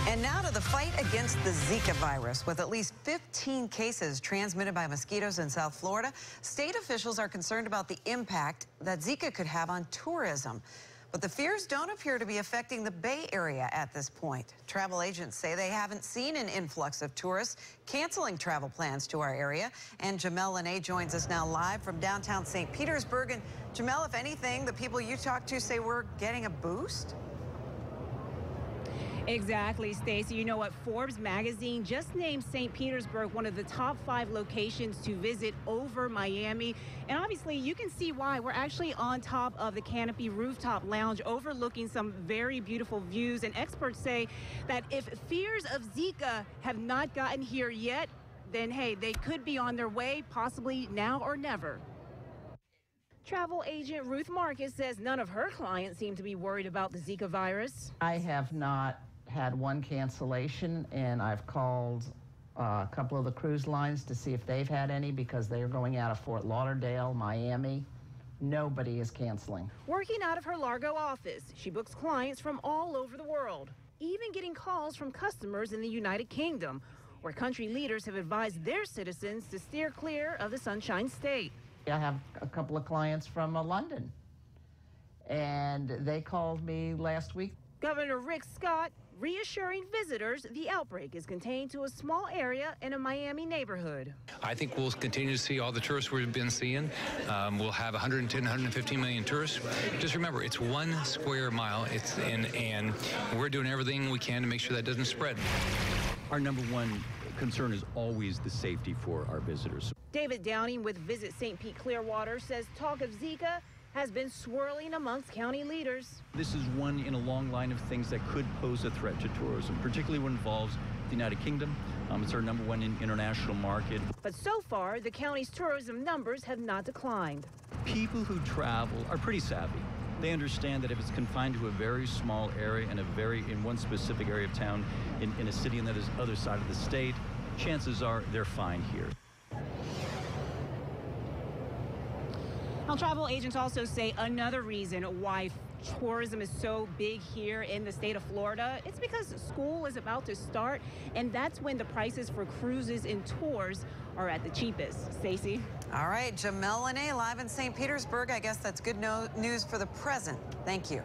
And now to the fight against the Zika virus. With at least 15 cases transmitted by mosquitoes in South Florida, state officials are concerned about the impact that Zika could have on tourism. But the fears don't appear to be affecting the Bay Area at this point. Travel agents say they haven't seen an influx of tourists canceling travel plans to our area. And Jamel Lene joins us now live from downtown St. Petersburg. And Jamel, if anything, the people you talk to say we're getting a boost? Exactly, Stacey. You know what? Forbes magazine just named St. Petersburg one of the top 5 locations to visit over Miami. And obviously, you can see why. We're actually on top of the Canopy Rooftop Lounge overlooking some very beautiful views. And experts say that if fears of Zika have not gotten here yet, then, hey, they could be on their way, possibly now or never. Travel agent Ruth Marcus says none of her clients seem to be worried about the Zika virus. I have not had one cancellation, and I've called a couple of the cruise lines to see if they've had any because they're going out of Fort Lauderdale, Miami. Nobody is canceling. Working out of her Largo office, she books clients from all over the world, even getting calls from customers in the United Kingdom, where country leaders have advised their citizens to steer clear of the Sunshine State. I have a couple of clients from London, and they called me last week. Governor Rick Scott reassuring visitors the outbreak is contained to a small area in a Miami neighborhood. I think we'll continue to see all the tourists we've been seeing. We'll have 110, 115 million tourists. Just remember, it's 1 square mile. And we're doing everything we can to make sure that doesn't spread. Our number one concern is always the safety for our visitors. David Downing with Visit St. Pete Clearwater says talk of Zika has been swirling amongst county leaders. This is one in a long line of things that could pose a threat to tourism, particularly when it involves the United Kingdom. It's our number one international market. But so far, the county's tourism numbers have not declined. People who travel are pretty savvy. They understand that if it's confined to a very small area and in one specific area of town, in a city on the other side of the state, chances are they're fine here. Now, travel agents also say another reason why tourism is so big here in the state of Florida, it's because school is about to start, and that's when the prices for cruises and tours are at the cheapest. Stacey? All right, Jamel Lene live in St. Petersburg. I guess that's good news for the present. Thank you.